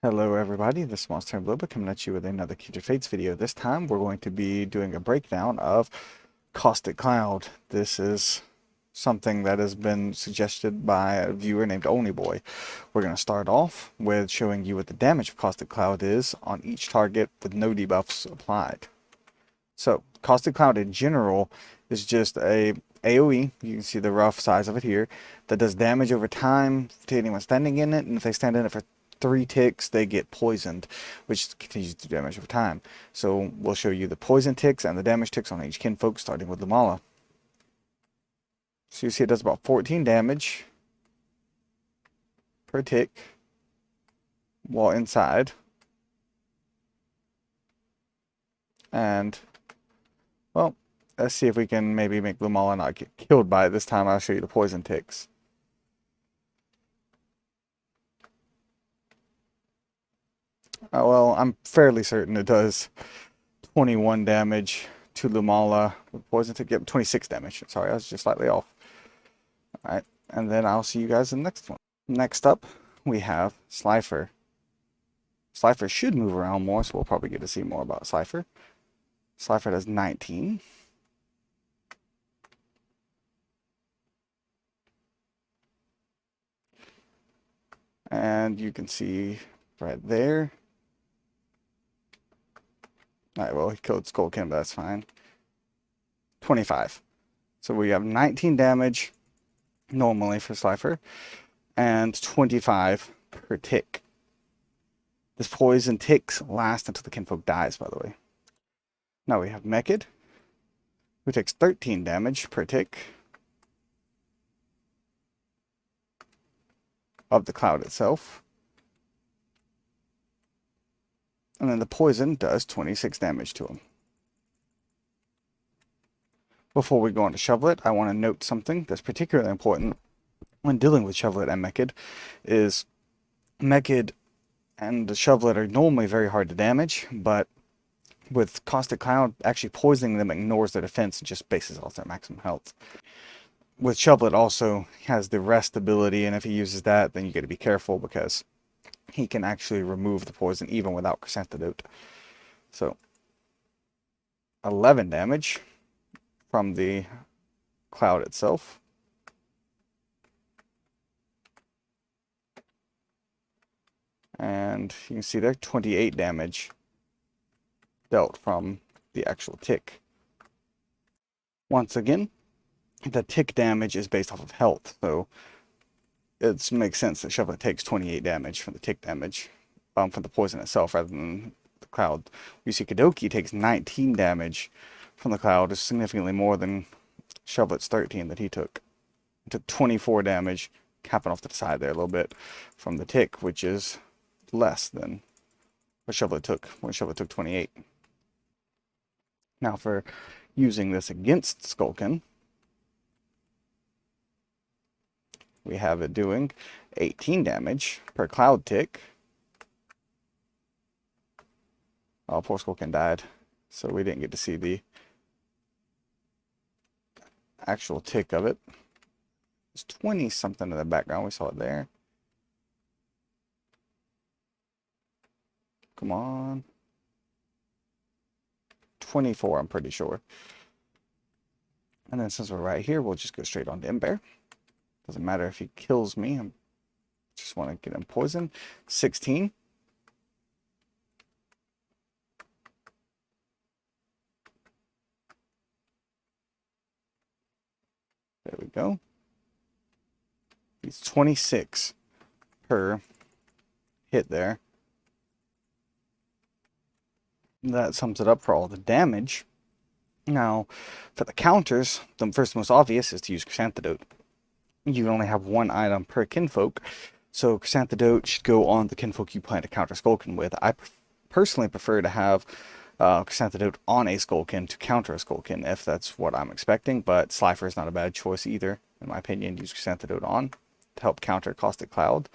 Hello everybody, this is Monstertaming coming at you with another Kindred Fates video. This time we're going to be doing a breakdown of Caustic Cloud. This is something that has been suggested by a viewer named Onlyboy. We're going to start off with showing you what the damage of Caustic Cloud is on each target with no debuffs applied. So, Caustic Cloud in general is just a AoE, you can see the rough size of it here, that does damage over time to anyone standing in it, and if they stand in it for 3 ticks, they get poisoned, which continues to do damage over time. So we'll show you the poison ticks and the damage ticks on each kinfolk, starting with Lumala. So you see it does about 14 damage per tick while inside. And, well, let's see if we can maybe make Lumala not get killed by it this time. I'll show you the poison ticks. Well, I'm fairly certain it does 21 damage to Lumala with poison tick. Yep, 26 damage. Sorry, I was just slightly off. Alright, and then I'll see you guys in the next one. Next up, we have Slifer. Slifer should move around more, so we'll probably get to see more about Slifer. Slifer does 19. And you can see right there. Alright, well, he killed Skullkin, but that's fine. 25. So we have 19 damage normally for Slifer, and 25 per tick. This poison ticks last until the kinfolk dies, by the way. Now we have Mekid, who takes 13 damage per tick of the cloud itself. And then the poison does 26 damage to him. Before we go on to Shovelet, I want to note something that's particularly important when dealing with Shovelet and Mekid, is Mekid and the Shovelet are normally very hard to damage, but with Caustic Cloud, actually poisoning them ignores their defense and just bases off their maximum health. With Shovelet also has the rest ability, and if he uses that, then you got to be careful because he can actually remove the poison even without Chrysantidote. So, 11 damage from the cloud itself. And you can see there, 28 damage dealt from the actual tick. Once again, the tick damage is based off of health, so it makes sense that Shovelet takes 28 damage from the tick damage, from the poison itself rather than the cloud. You see Kadoki takes 19 damage from the cloud, is significantly more than Shovelet's 13 that he took. He took 24 damage, capping off to the side there a little bit from the tick, which is less than what Shovelet took when Shovelet took 28. Now for using this against Skullkin, we have it doing 18 damage per cloud tick. Oh, poor Skullkin died, so we didn't get to see the actual tick of it. It's 20 something in the background, we saw it there. Come on. 24, I'm pretty sure. And then since we're right here, we'll just go straight on to Ember. Doesn't matter if he kills me, I just want to get him poisoned. 16. There we go. He's 26 per hit there. That sums it up for all the damage. Now, for the counters, the first most obvious is to use Chrysantidote. You only have one item per kinfolk, so Chrysantidote should go on the kinfolk you plan to counter Skullkin with. I personally prefer to have Chrysantidote on a Skullkin to counter a Skullkin if that's what I'm expecting, but Slifer is not a bad choice either, in my opinion. Use Chrysantidote on to help counter Caustic Cloud.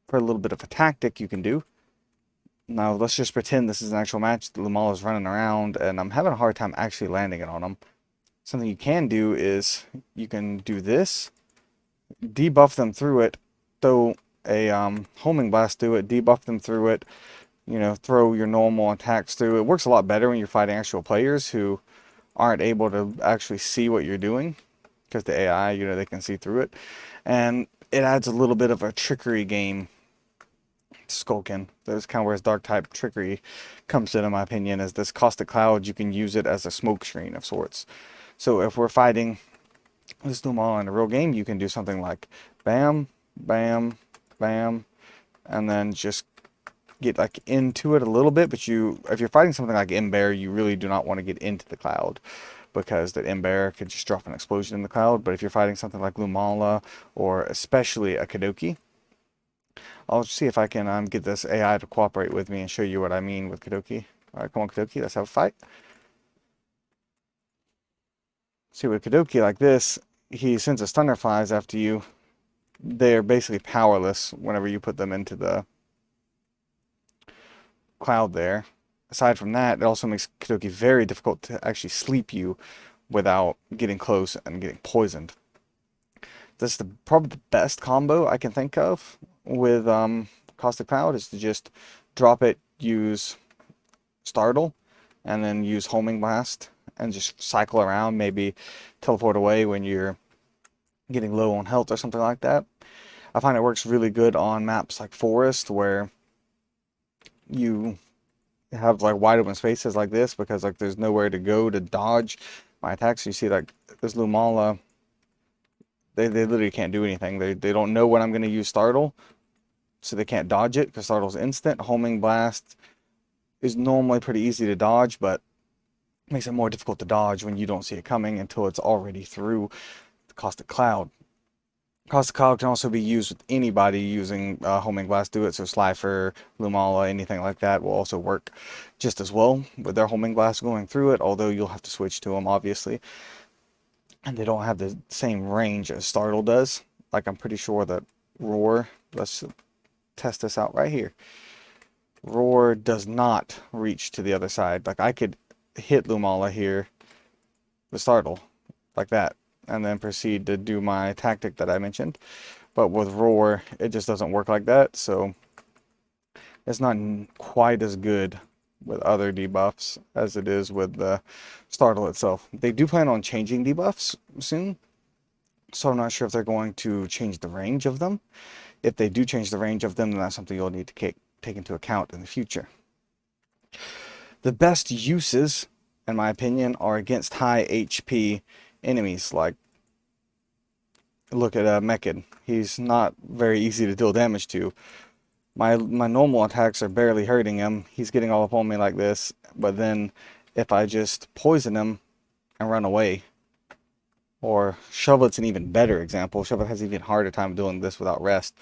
For a little bit of a tactic you can do. Now, let's just pretend this is an actual match. Lumala's running around, and I'm having a hard time actually landing it on him. Something you can do is you can do this, debuff them through it, throw a homing blast through it, debuff them through it, you know, throw your normal attacks through. It works a lot better when you're fighting actual players who aren't able to actually see what you're doing, because the AI, you know, they can see through it. And it adds a little bit of a trickery game to Skulkin. That's kind of where his dark type trickery comes in my opinion, is this Caustic Cloud. You can use it as a smoke screen of sorts. So if we're fighting this Lumal in a real game, you can do something like bam, bam, bam, and then just get like into it a little bit. But if you're fighting something like Ember, you really do not want to get into the cloud, because that Ember could just drop an explosion in the cloud. But if you're fighting something like Lumala, or especially a Kadoki, I'll see if I can get this AI to cooperate with me and show you what I mean with Kadoki. Alright, come on Kadoki, let's have a fight. See, with Kadoki like this, he sends a stunner flies after you. They're basically powerless whenever you put them into the cloud there. Aside from that, it also makes Kadoki very difficult to actually sleep you without getting close and getting poisoned. This is probably the best combo I can think of with Caustic Cloud, is to just drop it, use Startle, and then use Homing Blast, and just cycle around, maybe teleport away when you're getting low on health or something like that. I find it works really good on maps like Forest, where you have like wide open spaces like this, because like there's nowhere to go to dodge my attacks. You see like this Lumala, they literally can't do anything. They don't know when I'm going to use Startle, so they can't dodge it, because Startle's instant. Homing Blast is normally pretty easy to dodge, but it makes it more difficult to dodge when you don't see it coming until it's already through the Caustic Cloud. Caustic Cloud can also be used with anybody using Homing Blast do it, so Slifer, Lumala, anything like that will also work just as well with their Homing Blast going through it, although you'll have to switch to them, obviously. And they don't have the same range as Startle does. Like, I'm pretty sure that Roar, let's test this out right here. Roar does not reach to the other side. Like, I could hit Lumala here with Startle, like that, and then proceed to do my tactic that I mentioned. But with Roar, it just doesn't work like that, so it's not quite as good with other debuffs as it is with the Startle itself. They do plan on changing debuffs soon, so I'm not sure if they're going to change the range of them. If they do change the range of them, then that's something you'll need to take into account in the future. The best uses, in my opinion, are against high HP enemies. Like, look at Mekid. He's not very easy to deal damage to. My normal attacks are barely hurting him. He's getting all up on me like this. But then if I just poison him and run away, or Shovelet's an even better example. Shovelet has an even harder time doing this without rest.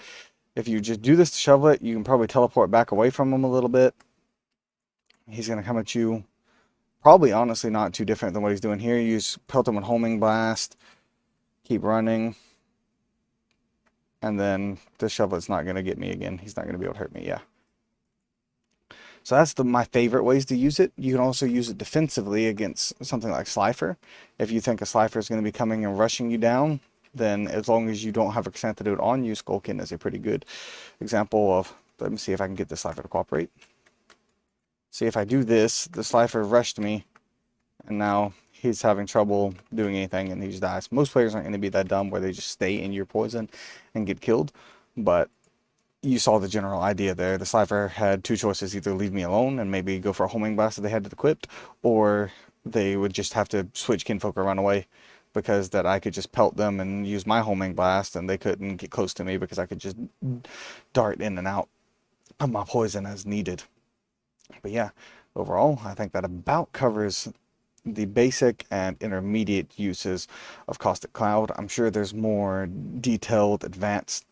If you just do this to Shovelet, you can probably teleport back away from him a little bit. He's going to come at you probably, honestly, not too different than what he's doing here. You just pelt him with Homing Blast, keep running, and then the Shovelet's not going to get me again. He's not going to be able to hurt me, yeah. So that's my favorite ways to use it. You can also use it defensively against something like Slifer. If you think a Slifer is going to be coming and rushing you down, then as long as you don't have a Xanthodote on you, Skulkin is a pretty good example of... Let me see if I can get the Slifer to cooperate. See, if I do this, the Slifer rushed me, and now he's having trouble doing anything, and he just dies. Most players aren't going to be that dumb where they just stay in your poison and get killed, but you saw the general idea there. The Slifer had two choices: either leave me alone and maybe go for a Homing Blast that they had equipped, or they would just have to switch Kinfolk or run away, because that I could just pelt them and use my Homing Blast, and they couldn't get close to me because I could just dart in and out of my poison as needed. But yeah, overall, I think that about covers the basic and intermediate uses of Caustic Cloud. I'm sure there's more detailed, advanced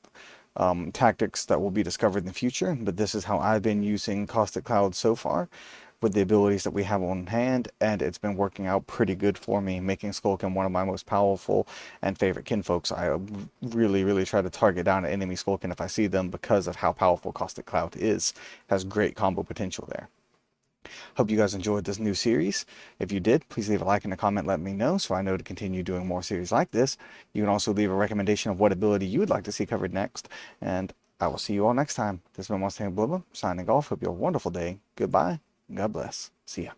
tactics that will be discovered in the future, but this is how I've been using Caustic Cloud so far with the abilities that we have on hand, and it's been working out pretty good for me, making Skulkin one of my most powerful and favorite kinfolks. I really try to target down an enemy Skulkin if I see them, because of how powerful Caustic Cloud is. It has great combo potential there. Hope you guys enjoyed this new series. If you did, please leave a like and a comment, let me know, so I know to continue doing more series like this. You can also leave a recommendation of what ability you would like to see covered next, and I will see you all next time. This has been Monstertaming Bisloba, signing off. Hope you have a wonderful day. Goodbye. God bless. See ya.